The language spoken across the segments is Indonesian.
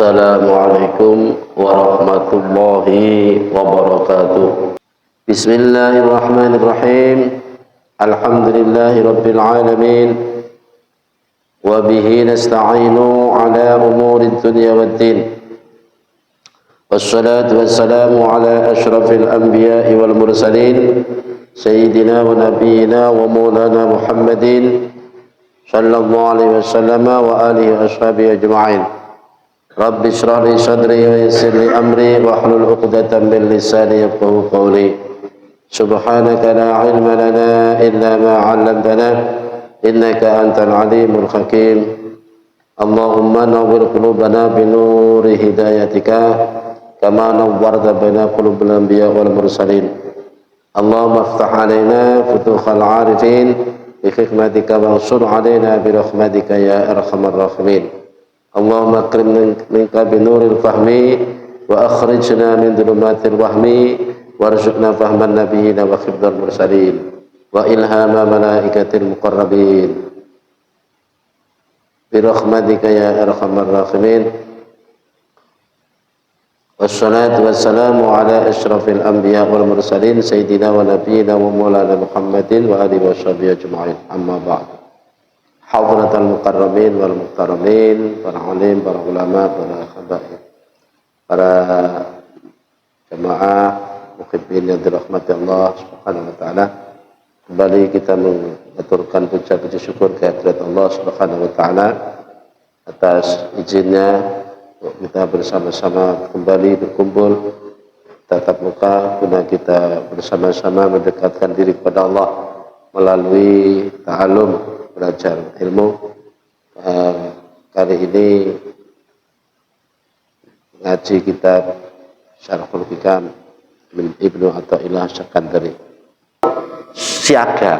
Assalamualaikum warahmatullahi wabarakatuh. Bismillahirrahmanirrahim. Alhamdulillahi rabbil alamin. Wa bihi nasta'inu ala umuri dunya waddin. Wassalatu wassalamu ala ashrafil anbiya'i wal mursalin sayyidina wa nabiyyina wa maulana Muhammadin sallallahu alaihi wasallam wa alihi wa ashabihi ajma'in. Rabbi shrah li sadri wa yassir li amri wa hlul 'uqdatam min lisani yafqahu qawli. Subhanaka la ilma lana illa ma 'allamtana innaka antal alimul hakim. Allahumma nawwir qulubana bi nuri hidayatika kama nawwarta baina qulubil anbiya wal mursalin. Allahumma iftah 'alaina futuhal 'arifin bi hikmatika wansur 'alaina bi rahmatika ya arhamar rahimin. Allahumma akrimna minka binuril fahmi wa akhrijna min dhulumatil wahmi warzuqna fahman nabiyina wa khibdal mursalin wa ilhama malaikatil muqarrabin bi rahmatika ya arhamar rahimin. Wassalatu wassalamu ala asyrafil anbiya wal mursalin sayyidina wa nabiyina wa maulana Muhammadin wa alihi wa sahbihi ajma'in. Amma ba'd. Hadratal muqarrabin wal muqtarramin, para alim, para ulama, para habaib, para jamaah muhibbin yang dirahmati Allah Subhanahu wa taala. Kembali kita mengaturkan puja-puji syukur kehadirat Allah Subhanahu wa taala atas izinnya untuk kita bersama-sama kembali berkumpul tatap muka guna kita bersama-sama mendekatkan diri kepada Allah melalui ta'alum, belajar ilmu. Kali ini ngaji kitab Syarhul Hikam min Ibnu Athaillah Syakandari. Siaga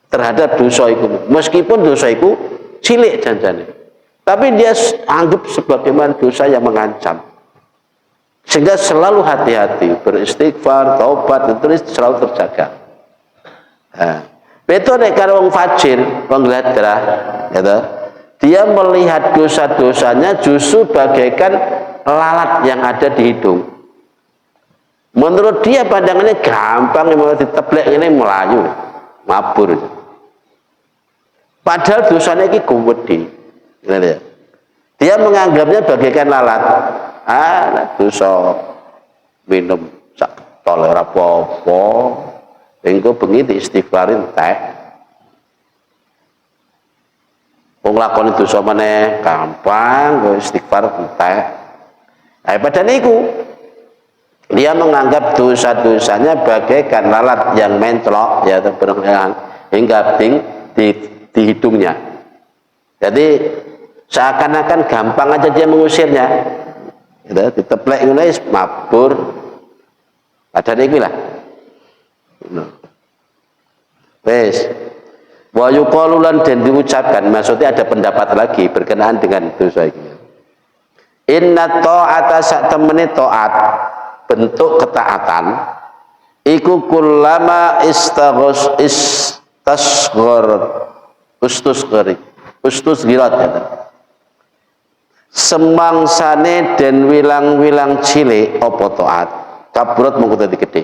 terhadap dosa itu, meskipun dosa itu cilik janjane, tapi dia anggap sebagaimana dosa yang mengancam, sehingga selalu hati-hati beristighfar, taubat, itu selalu terjaga. Betul nek karo wong fajir, wong gladrah, gitu. Dia melihat dosa-dosanya justru bagaikan lalat yang ada di hidung. Menurut dia pandangannya gampang, mau diteblek ini melayu, mabur. Padahal dosanya ini gede. Dia menganggapnya bagaikan lalat. Dosa minum sak tol ora apa-apa. Engko bengi diistighfarin teh. Wong lakoni dosa meneh gampang, go istighfar teh. Padahal niku dia menganggap dosa-dosanya bagaikan lalat yang mencelok ya hinggaping di hidungnya. Jadi seakan-akan gampang aja dia mengusirnya. Gitu, diteplek ngene wis mabur. Padahal niku lah. Wes, wa yuqalu lan den diucapkan, maksudnya ada pendapat lagi berkenaan dengan dosa ini. Inna ta'ata sak temene taat, bentuk ketaatan iku kullama ustusghirat ya. Semangsane den wilang-wilang cilik apa taat, kaburat mung dadi gedhe.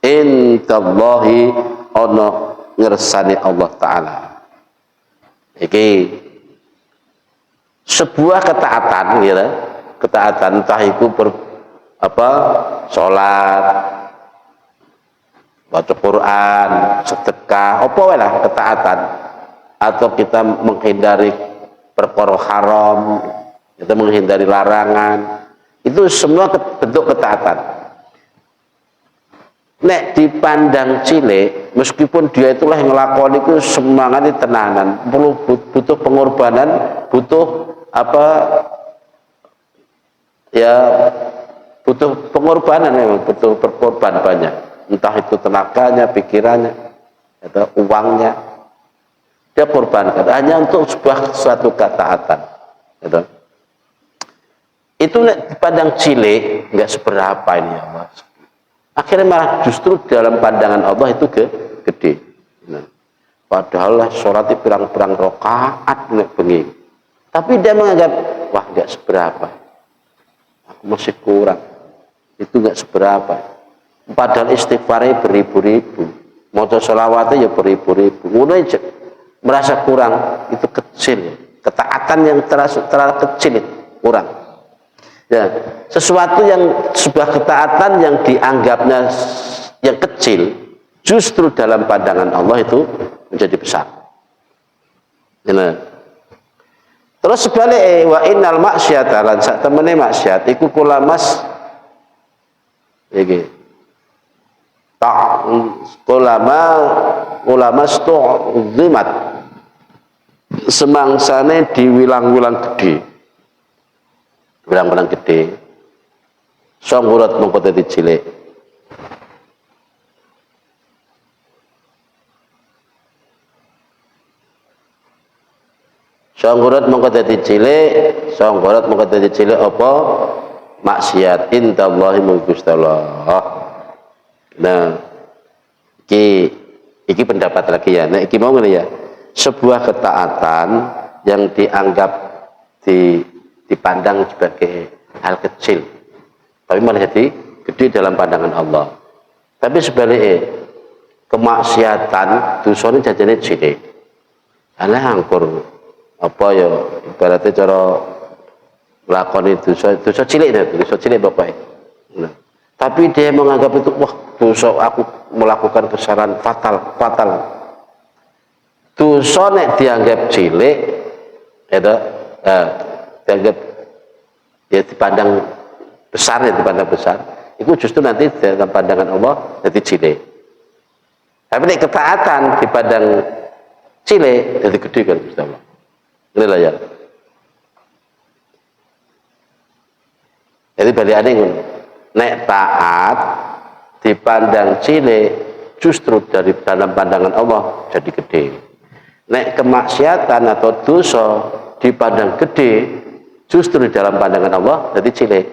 Intallahi ono ngersani Allah Ta'ala. Iki sebuah ketaatan gitu. Ketaatan entah itu sholat, baca Quran, sedekah, apa lah ketaatan, atau kita menghindari perkara haram, kita menghindari larangan, itu semua bentuk ketaatan. Nek dipandang cilik, meskipun dia itulah yang ngelakoni itu semangatnya tenanan, butuh pengorbanan, butuh butuh pengorbanan, memang butuh berkorban banyak, entah itu tenaganya, pikirannya, atau uangnya, dia korbankan hanya untuk suatu ketaatan. Gitu. Itu nek dipandang cilik nggak seberapa ini ya Mas. Akhirnya malah justru dalam pandangan Allah itu gede. Nah, padahal sholat itu pirang-pirang rakaat nek bengi. Tapi dia menganggap wah nggak seberapa. aku masih kurang, itu nggak seberapa. Padahal istighfarnya beribu-ribu, maca sholawatnya ya beribu-ribu, mulai merasa kurang, itu kecil. Ketaatan yang terlalu kecil itu kurang. Ya, sesuatu yang sebuah ketaatan yang dianggapnya yang kecil, justru dalam pandangan Allah itu menjadi besar. Ya. Terus sebalik wa innal maksiata lan sak temene maksiat iku kulamas iki ta ulamas tu'zimat semangsane diwilang-wilang gede. Wilang-wilang gede. Sanggurat mongko dadi cilik. Sanggurat mongko dadi cilik, sanggurat mongko dadi cilik apa? Maksiat indallahi Gustalah. Nah, iki pendapat lagi ya. Nah, iki mau ngene ya. Sebuah ketaatan yang dianggap dipandang sebagai hal kecil, tapi malah jadi gede dalam pandangan Allah. Tapi sebaliknya, kemaksiatan dosane jajane cilik. Ana angkur apa ya ibaratnya cara lakoni dosa cilik bapak. Nah, tapi dia menganggap itu wah dosa, aku melakukan kesalahan fatal. Dosa nek dianggap cilik, dianggap ya dipandang besar, itu justru nanti dalam pandangan Allah jadi cilik. Tapi nek ketaatan dipandang cilik jadi gede kan Gusti Allah. Inilah ya. Jadi baliane ngono. Nek taat dipandang cilik, justru dari dalam pandangan Allah jadi gede. Nek kemaksiatan atau dosa dipandang gede, justru di dalam pandangan Allah jadi cilik.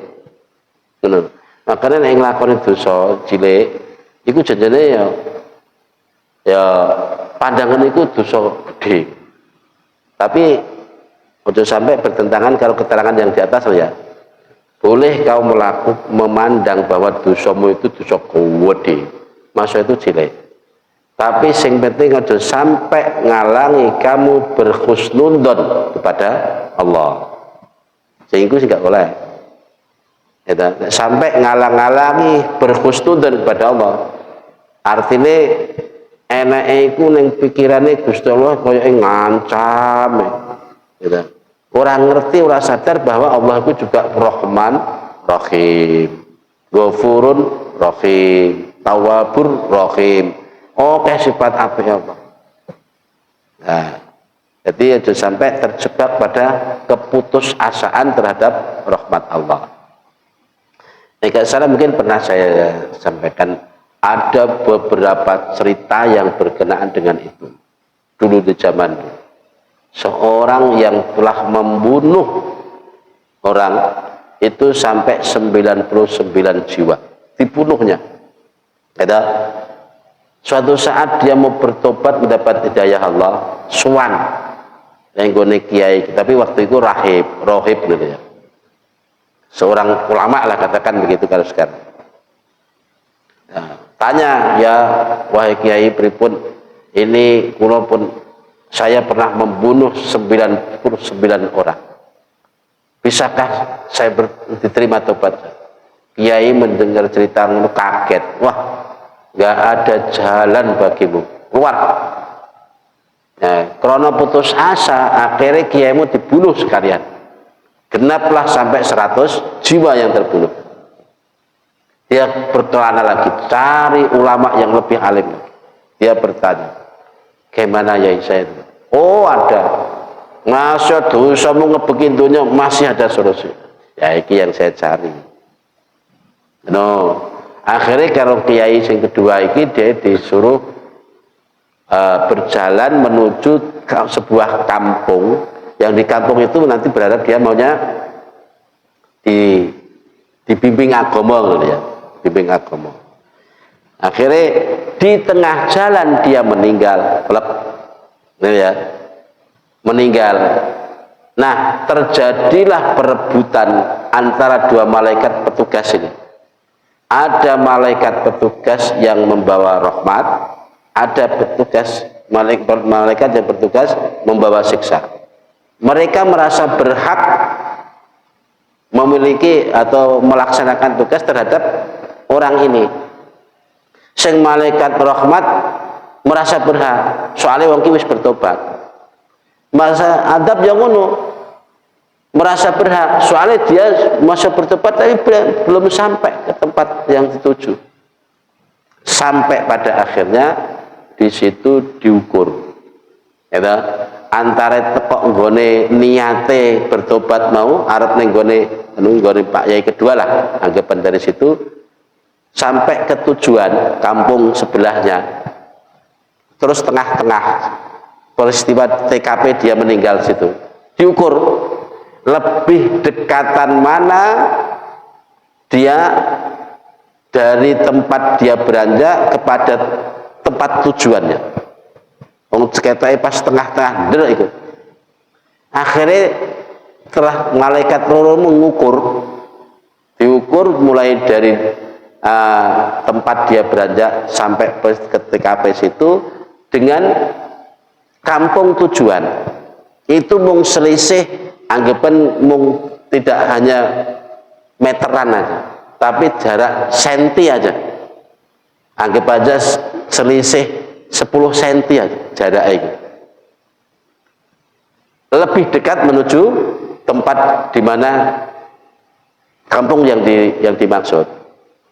Ngono. Makanya nek nglakoni dosa cilik iku janjane ya pandangan itu dosa gede. Tapi untuk sampai bertentangan kalau keterangan yang di atas ya. Boleh kau memandang bahwa dosamu itu dosa gede, masa itu cilik. Tapi sing penting aja sampai ngalangi kamu berhusnudon kepada Allah. Sehingga sih nggak boleh. Ya, sampai ngalang-ngalangi berhusnudon kepada Allah. Artinya enake iku ning pikirane Gusti Allah koyo ngancam. Ya. Orang ngerti, orang sadar bahwa Allah itu juga Rahman, Rahim, Ghafurun, Rahim, Tawwabur, Rahim. Oke, sifat apa ya Allah. Nah, jadi jangan sampai terjebak pada keputusasaan terhadap rahmat Allah. Jika salah mungkin pernah saya sampaikan ada beberapa cerita yang berkenaan dengan itu. Dulu di zaman dulu. Seorang yang telah membunuh orang itu sampai 99 jiwa dibunuhnya. Ada suatu saat dia mau bertobat mendapat hidayah Allah, suwan yang gone kiai, tapi waktu itu rohib gitu ya. Seorang ulama lah katakan begitu kalau sekarang. Nah, tanya ya wahai kiai pripun ini kula pun saya pernah membunuh 99 orang. Bisakah saya diterima tobat? Kiai mendengar cerita itu kaget. Wah, nggak ada jalan bagimu. Keluar. Nah, karena putus asa, akhirnya kiaimu dibunuh sekalian. Genaplah sampai 100 jiwa yang terbunuh. Dia berkelana lagi, cari ulama yang lebih alim. Dia bertanya, gimana ya saya itu? Oh ada, masa dosamu ngebekin dunia masih ada solusi. Ya ini yang saya cari. No, akhirnya kalau kiai yang kedua ini dia disuruh berjalan menuju ke sebuah kampung. Yang di kampung itu nanti berharap dia maunya dibimbing agama gitu ya, bimbing agama. Akhirnya di tengah jalan dia meninggal, ini ya, meninggal. Nah, terjadilah perebutan antara dua malaikat petugas ini. Ada malaikat petugas yang membawa rahmat, ada malaikat yang bertugas membawa siksa. Mereka merasa berhak memiliki atau melaksanakan tugas terhadap orang ini. Sing malaikat rahmat merasa berhak, soalnya wong ki wis bertobat. Masa adab yang ngono merasa berhak, soalnya dia masa bertobat tapi belum sampai ke tempat yang dituju. Sampai pada akhirnya di situ diukur, ya, antara tepok nggone niate bertobat mau arep ning nggone Pak Yai kedua lah, anggapan dari situ sampai ke tujuan kampung sebelahnya, terus tengah-tengah peristiwa TKP dia meninggal situ, diukur lebih dekatan mana dia dari tempat dia beranjak kepada tempat tujuannya. Wong ceketake pas tengah-tengah ndel iku. Akhirnya setelah malaikat loro mengukur, diukur mulai dari tempat dia beranjak sampai ke TKP situ dengan kampung tujuan. Itu mung selisih, anggapan mung tidak hanya meteran aja, tapi jarak senti aja. Anggap aja selisih 10 senti aja jarak itu. Lebih dekat menuju tempat di mana kampung yang dimaksud.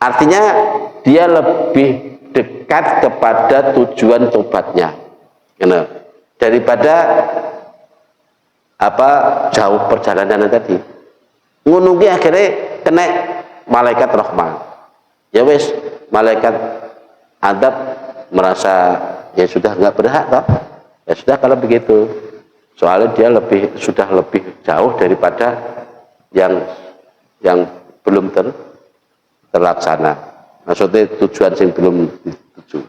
Artinya dia lebih dekat kepada tujuan tobatnya, daripada jauh perjalanan tadi. Ngunungi akhirnya kena malaikat rahmat. Ya wis, malaikat adab merasa ya sudah nggak berhak toh. Ya sudah kalau begitu. Soalnya dia sudah lebih jauh daripada yang belum terlaksana. Maksudnya tujuan yang belum dituju.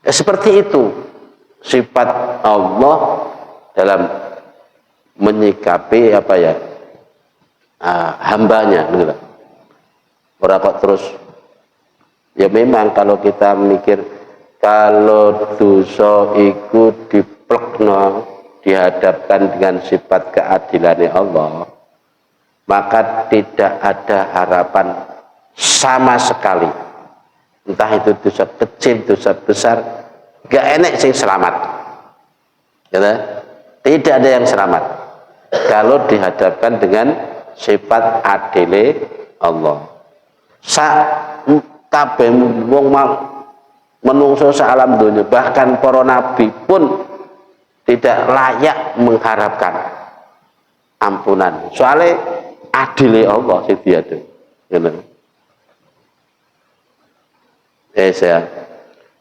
Ya, seperti itu sifat Allah dalam menyikapi hambanya, gitu. Orang kok terus ya memang kalau kita mikir kalau dosa iku diplekno dihadapkan dengan sifat keadilannya Allah, maka tidak ada harapan sama sekali, entah itu dosa kecil, dosa besar, gak enek sing selamat, gitu. Tidak ada yang selamat kalau dihadapkan dengan sifat adile Allah. Kabeh wong menungso saalam dunya, bahkan para nabi pun tidak layak mengharapkan ampunan. Soalnya adile Allah sing diadil. Ya.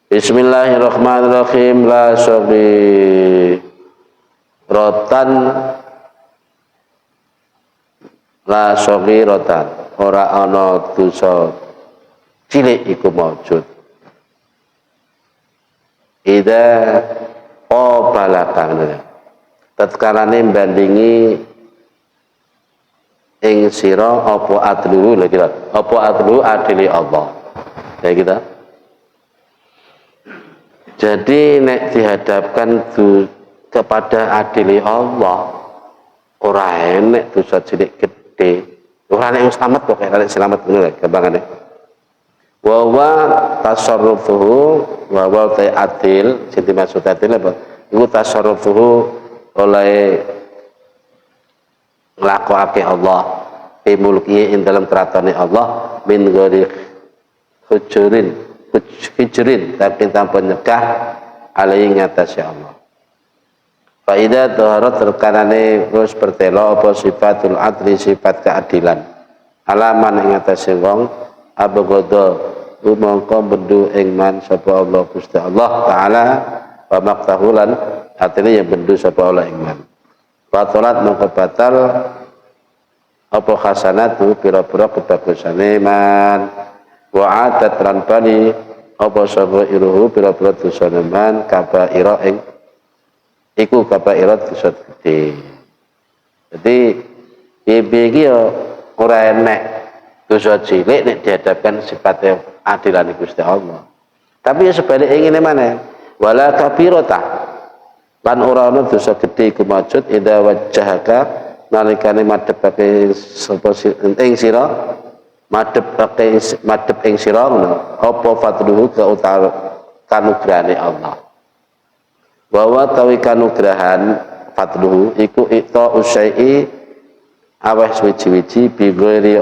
Bismillahirrahmanirrahim. La rotan ora ana dosa cilik iku maujud. Ida balakang tatkalane bandingi ing sira apa adlu lha kira apa adlu adili Allah ya kita. Jadi nek dihadapkan kepada adili Allah ora enek dosa cilik gede, ora enek selamat kok nek selamat ngono lho gampangane. Wa tasarrufuhu wa adil, sing dimaksud adil apa? Iku tasarrufuhu oleh nglakokake Allah fi mulki ing dalam keratane Allah min ghairi hujrin tapi tanpa nyegah alaihi ngatasé Allah. Fa idza dhaharat terkanane terus bertelo apa sifatul adli sifat keadilan alaman ing ngatasé wong abghadha mongko bendu ing man sapa Allah Gusti Allah taala wa maqtahulan artinya yang bendu sapa Allah ing man batalat mongko batal apa hasanatu pira-pira kebagusane man wa adat lan bali apa sapa iruhu pira-pira dosane man kabaira ing iku kabaira dosa gede. Jadi iki ya ora enek dosa cilik nek dihadapkan sifatnya adilan Gusti Allah. Tapi ya sebaliknya ngene maneh, wala kabirata lan ora ana dosa gedhe iku maujud idza wajjahaka nalikane madhepake sapa ing sira madhep ing sira apa fadluhu kanugrahane Allah. Bahwa tawi kanugrahan fadluhu iku ikta usai aweh suci-wici bi ghairi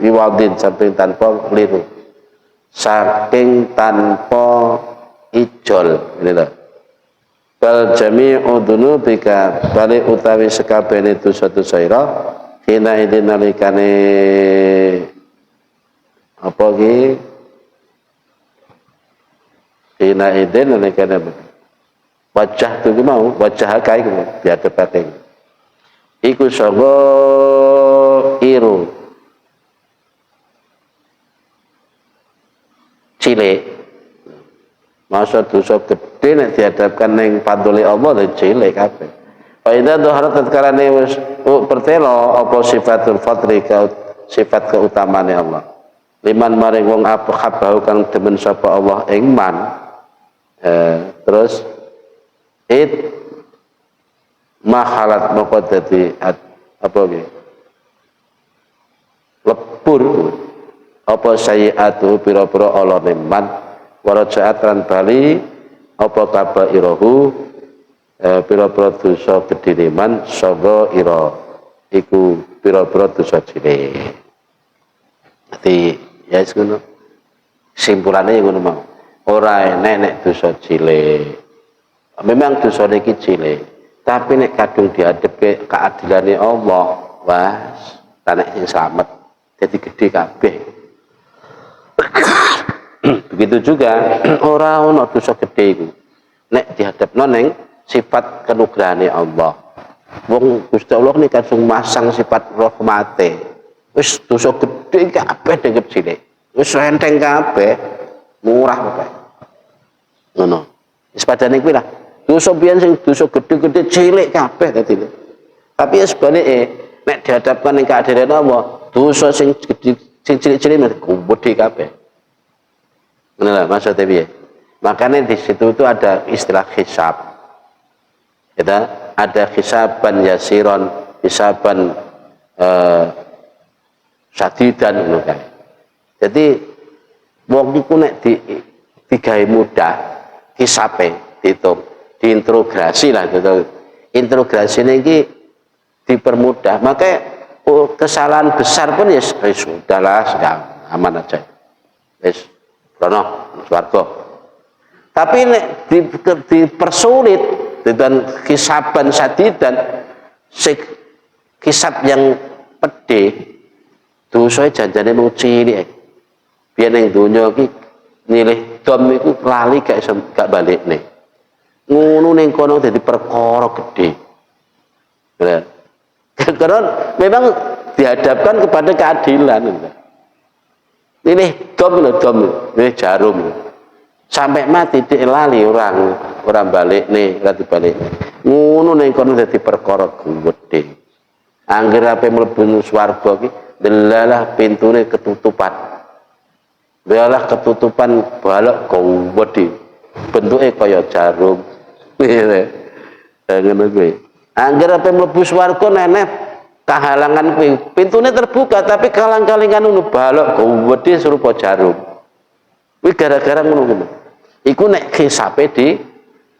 iwadin saking tanpa liru, saking tanpa ijol, ini lho. Bal jami'u dzunubika bali utawi sekabehane dosa-dosa ira hina idin nalikane apa iki hina idin nalikane wajah tu mau wajah kai biar tepating iku sanga iru cilik masa dosa gede nek dihadapkan ning pantule Allah dan cilik kabeh. Fa idza dhahara tatkarane wis pertelo apa sifatul fadli sifat keutamaane Allah. Liman maring wong apa habahu kang demen sapa Allah ing man. Terus mahalat moko dadi apa nggih lepur apa sayiatu pira-pira alane man warajaat lan bali apa kabairahu pira-pira dosa gedhe man sanga ira iku pira-pira dosa cilik. Dadi ya wis ngono simpulane ngono mau ora enek dosa cilik. Memang dosa iki cilik, tapi nek kadung dihadapke keadilane Allah, was, nek sing slamet dadi gedhe kabeh. Begitu juga ora ana dosa gedhe iku. Nek dihadapno ning sifat kanugrahane Allah. Wong Gusti Allah nek kadung masang sifat rahmate, wis dosa gedhe kabeh dianggap cilik. Wis enteng kabeh, murah kabeh. Ngono. Wis padane kuwi lah. Dosa biyen sing dosa gede-gede cilik kabeh dadi. Tapi ya sebalike nek dihadapkan ning keadilan Allah, dosa sing gede sing cilik-cilik gede kabeh. Ngono lah maksudnya piye? Makanya di situ itu ada istilah hisab. Ada hisaban yasiron, hisaban sadidan ngono kae. Jadi wong iku nek digawe mudah hisabe dihitung diintegrasi lah gitu. Integrasi ini dipermudah, maka kesalahan besar pun ya sudahlah, sudah aman aja. Wis rono swarga. Tapi nek dipersulit dengan hisaban sadidan, hisab yang pedih, dosa janjane mung cilik. Biyen ning donya iki nilih dom iku lali gak balikne. Ngono ning kono dadi perkara gedhe. Karena memang dihadapkan kepada keadilan. Ini dom, ini jarum. Sampai mati dia lali orang balik nih, ora dibalik. Ngono ning kono dadi perkara gedhe. Angger ape mlebu swarga iki, delalah pintune ketutupan. Delalah ketutupan balok gedhe. Bentuke kaya jarum. Ngono kuwi. Angger ape mlebu swarga nenek kahalangan kuwi. Pintune terbuka tapi kalang-kalingan ngono balok gedhe serupa jarum. Kuwi gara-gara ngono. Iku nek hisabe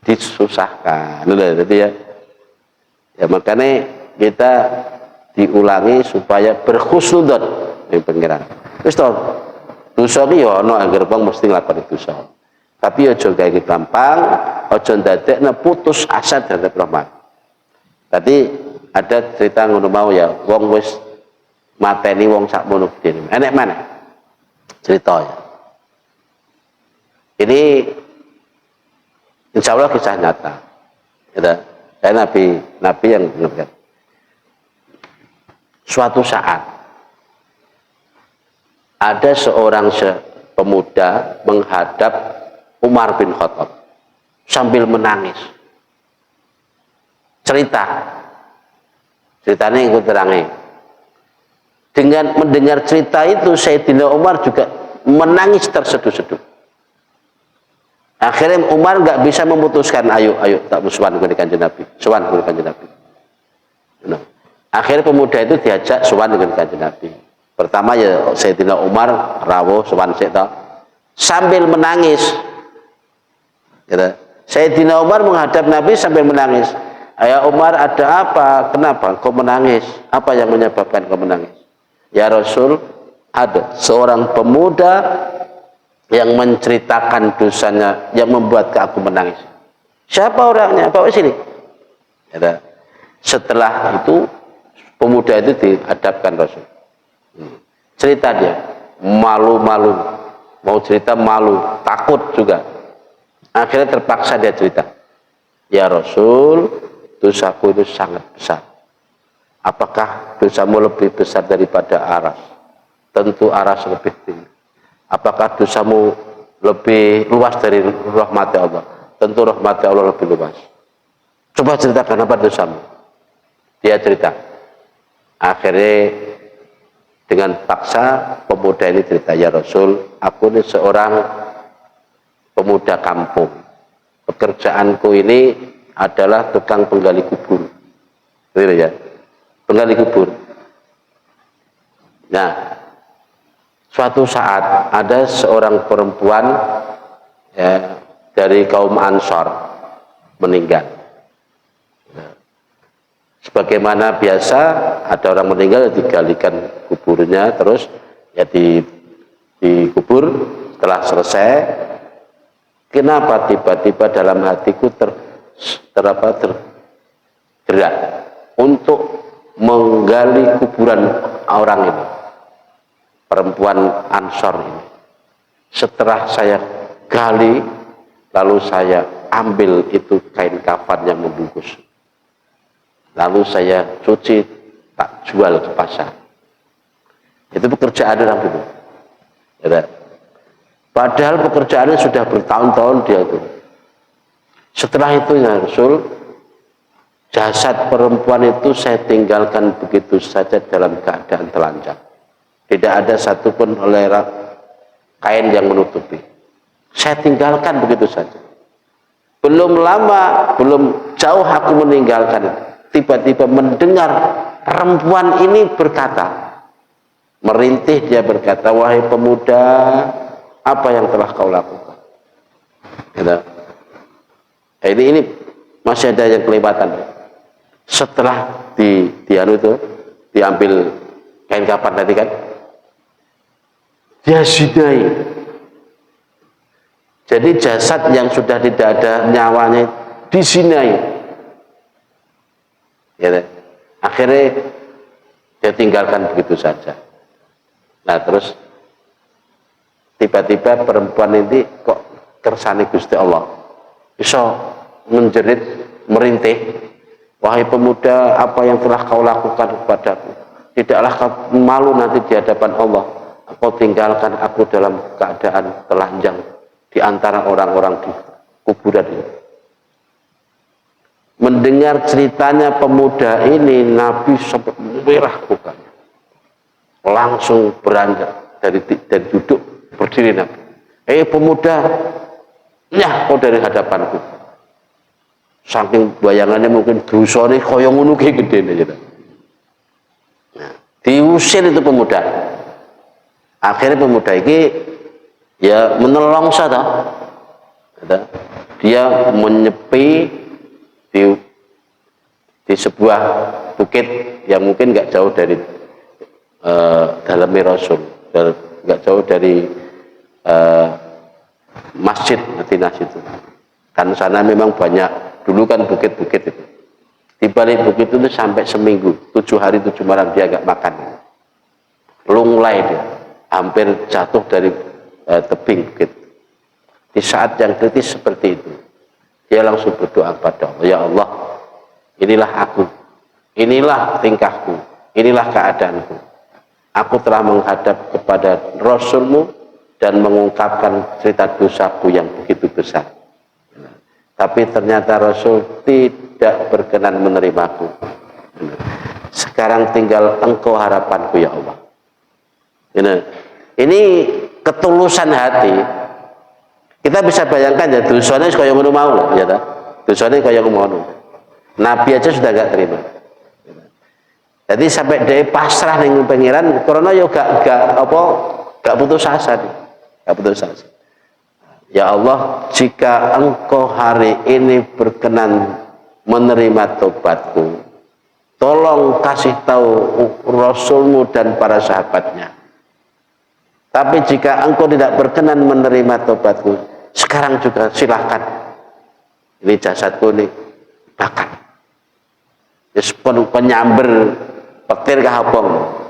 disusahkan. Jadi ya makanya kita diulangi supaya berkhusnudzon ning pengiran. Wis to. Dosa iki ya ana angger wong mesti nglakoni dosa. Tapi aja gawe gampang, aja ndadekne putus asa terhadap rahmat. Tadi ada cerita ngono mau ya, wong wis mateni wong sakmono gedene. Enek mana? Cerita ya. Ini insya Allah kisah nyata. Saya nabi yang benar. Suatu saat ada seorang pemuda menghadap Umar bin Khattab sambil menangis. Cerita, Ceritanya ikut terangi. Dengan mendengar cerita itu, Sayyidina Umar juga menangis terseduh-seduh. Akhirnya Umar nggak bisa memutuskan, ayo tak musuhan ke Kanjeng Nabi, sowan ke Kanjeng Nabi. Nah, akhirnya pemuda itu diajak sowan ke Kanjeng Nabi. Pertama ya Sayyidina Umar rawuh sowan sik ta, sambil menangis. Gitu. Sayyidina Umar menghadap Nabi sambil menangis. Ya Umar, ada apa? Kenapa kau menangis? Apa yang menyebabkan kau menangis? Ya Rasul, ada seorang pemuda yang menceritakan dosanya yang membuat aku menangis. Siapa orangnya? Bawa sini. Gitu. Setelah itu pemuda itu dihadapkan Rasul. Cerita dia, malu-malu, mau cerita malu, takut juga. Akhirnya terpaksa dia cerita. Ya Rasul, dosaku itu sangat besar. Apakah dosamu lebih besar daripada aras? Tentu aras lebih tinggi. Apakah dosamu lebih luas dari rahmat Allah? Tentu rahmat Allah lebih luas. Coba ceritakan apa dosamu. Dia cerita. Akhirnya dengan paksa pemuda ini cerita, ya Rasul, aku ini seorang pemuda kampung. Pekerjaanku ini adalah tukang penggali kubur. Betul ya? Penggali kubur. Nah, suatu saat ada seorang perempuan ya, dari kaum Ansor meninggal. Sebagaimana biasa ada orang meninggal digalikan kuburnya, terus ya dikubur. Setelah selesai, kenapa tiba-tiba dalam hatiku tergerak untuk menggali kuburan orang ini, perempuan Ansor ini. Setelah saya gali, lalu saya ambil itu kain kafan yang membungkus. Lalu saya cuci, tak jual ke pasar. Itu pekerjaan orang itu. Ya, padahal pekerjaannya sudah bertahun-tahun dia itu. Setelah itu ya Rasul, jasad perempuan itu saya tinggalkan begitu saja dalam keadaan telanjang. Tidak ada satupun helai kain yang menutupi. Saya tinggalkan begitu saja. Belum lama, belum jauh aku meninggalkan. Tiba-tiba mendengar perempuan ini berkata, merintih dia berkata, wahai pemuda, apa yang telah kau lakukan? Gitu. Ini masih ada yang kelewatan. Setelah diambil kain kapan tadi kan, dia zinai. Jadi jasad yang sudah tidak ada nyawanya dizinai. Ya, akhirnya dia tinggalkan begitu saja. Nah terus tiba-tiba perempuan ini kok kersane Gusti Allah, bisa menjerit, merintih, wahai pemuda, apa yang telah kau lakukan kepadaku? Tidaklah kau malu nanti di hadapan Allah? Kau tinggalkan aku dalam keadaan telanjang di antara orang-orang di kuburan ini. Mendengar ceritanya pemuda ini, Nabi sempat merah mukanya, langsung beranjak dari duduk berdiri Nabi. Pemuda, ya kau dari hadapanku. Saking bayangannya mungkin dosane kaya ngono ki gedene gitu. Nah, diusir itu pemuda. Akhirnya pemuda ini ya menelongsa ta. Dia menyepi di sebuah bukit yang mungkin nggak jauh dari dalamnya Rasul, nggak jauh dari masjid Madinah itu. Kan sana memang banyak, dulu kan bukit-bukit itu. Di balik bukit itu sampai seminggu, 7 hari 7 malam dia nggak makan. Lunglai dia, hampir jatuh dari tebing bukit. Di saat yang kritis seperti itu, dia langsung berdoa kepada Allah, ya Allah, inilah aku, inilah tingkahku, inilah keadaanku. Aku telah menghadap kepada Rasulmu dan mengungkapkan cerita dosaku yang begitu besar. Tapi ternyata Rasul tidak berkenan menerimaku. sekarang tinggal Engkau harapanku ya Allah. Ini ketulusan hati. Kita bisa bayangkan ya, dosanya kaya ngono mau lah, ya ta. Dosanya kaya ngono. Nabi aja sudah gak terima. Jadi sampai dia pasrah ning pengiran, karena yo gak putus asa nih. Gak putus asa. Ya Allah, jika Engkau hari ini berkenan menerima tobatku, tolong kasih tahu Rasulmu dan para sahabatnya. Tapi jika Engkau tidak berkenan menerima tobatku, sekarang juga silahkan. Ini jasadku ini bakar. Yes, penyamber petir kahapong.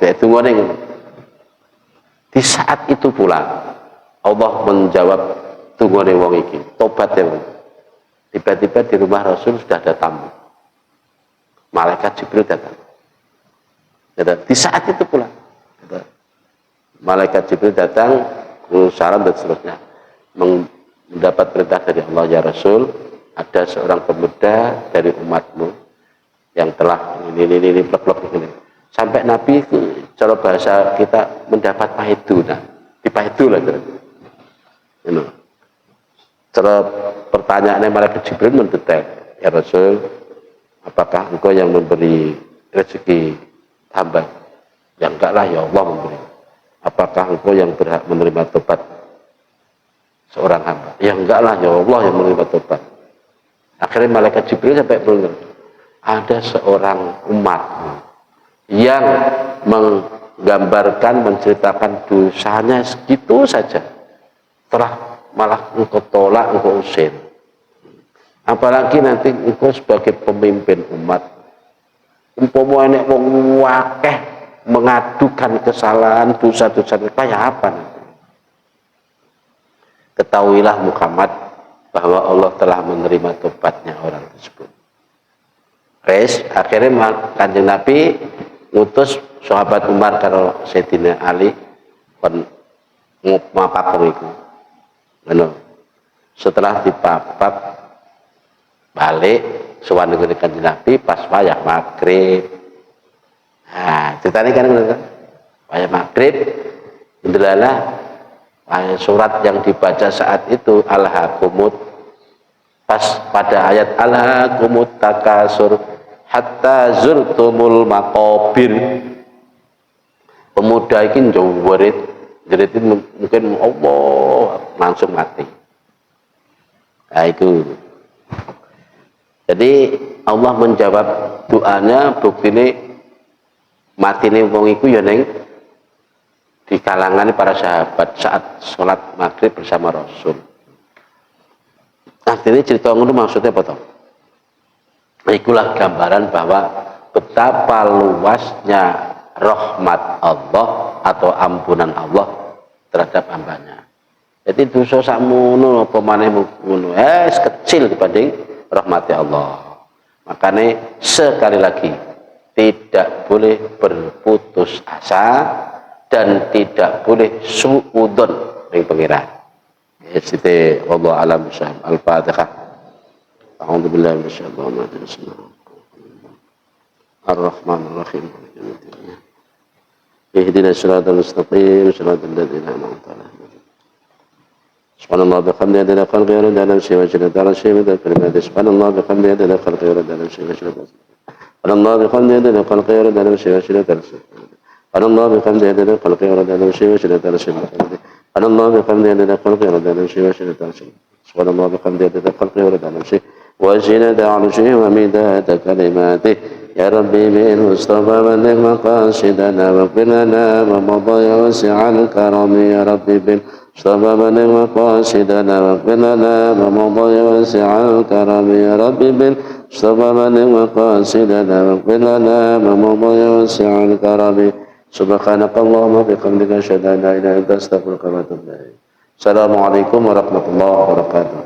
Di saat itu pula Allah menjawab tunggu wong iki, tobat ya. Tiba-tiba di rumah Rasul sudah ada tamu. Malaikat Jibril datang. Di saat itu pula Malaikat Jibril datang, salam dan seterusnya, mendapat perintah dari Allah, ya Rasul, ada seorang pemuda dari umatmu yang telah ini plek-plek ini. Sampai Nabi cara bahasa kita mendapat pahidu, nah, dipahidu lah. Cara pertanyaannya Malaikat Jibril mendetail, ya Rasul, apakah Engkau yang memberi rezeki hamba? Ya enggak lah, ya Allah memberi. Apakah Engkau yang berhak menerima tobat seorang hamba? Ya enggak lah, ya Allah yang menerima tobat. Akhirnya Malaikat Jibril sampai berkata, ada seorang umat yang menggambarkan, menceritakan dosanya segitu saja, telah malah Engkau tolak, Engkau usir. Apalagi nanti Engkau sebagai pemimpin umat, umpama nek wong akeh mengadukan kesalahan, dosa-dosa, kayak apa nanti? Ketahuilah Muhammad bahwa Allah telah menerima tobatnya orang tersebut. Akhirnya Kanjeng Nabi ngutus sahabat Umar karo Sayyidina Ali kon ngupapapung iku. Setelah dipapat balik sowan nang Kanjeng Nabi pas wayah maghrib. Nah, ceritanya kan wayah maghrib, indelalah surat yang dibaca saat itu alhaqumut, pas pada ayat alhaqumut takasur hatta zurtumul maqabir. Pemuda ini jerit mungkin Allah langsung mati. Nah, itu. Jadi Allah menjawab doanya, bukti ini mati nih wong iku ya neng di kalangan para sahabat saat sholat maghrib bersama Rasul. Artinya cerita ngono maksudnya apa toh? Itulah gambaran bahwa betapa luasnya rahmat Allah atau ampunan Allah terhadap hambanya. Jadi dosa sakmono apa maneh ngono kecil dibanding rahmatnya Allah. Makanya sekali lagi tidak boleh berputus asa dan tidak boleh suudzon dengan pengiran. Siti wallahu alam syam. Al-Fatihah. A'udzu billahi minasyaitonir rajim. Ar-Rahmanir Rahim. Ihdinas siratal mustaqim, siratal ladzina an'amta 'alaihim. Subhanallah bihamdihi adada khalqihi wa adada nafsihi wa zinata 'arshihi wa kalimatihi. Subhanallah bihamdihi adada khalqihi wa adada nafsihi wa zinata 'arshihi. Allah bihamdihi adada khalqihi wa adada nafsihi wa zinata 'arshihi. Allah bihamdihi adada khalqihi wa adada nafsihi wa zinata 'arshihi. Allah bihamdihi adada khalqihi wa adada nafsihi wa zinata 'arshihi. Subhanallah bihamdihi adada khalqihi wa adada nafsihi wa zinata 'arshihi wa midada kalimatihi. Ya Rabbi bil Mustafa balligh maqasidana waghfir lana ma madha ya wasi'al karami. Ya Rabbi bil Mustafa balligh maqasidana waghfir lana ma madha ya wasi'al karami. Ya Rabbi bil Mustafa balligh maqasidana waghfir lana ma madha ya wasi'al karami. Subhanakallahumma bihamdika asyhadu an la ilaha illa anta astaghfiruka wa atubu ilaik. Assalamualaikum warahmatullahi wabarakatuh.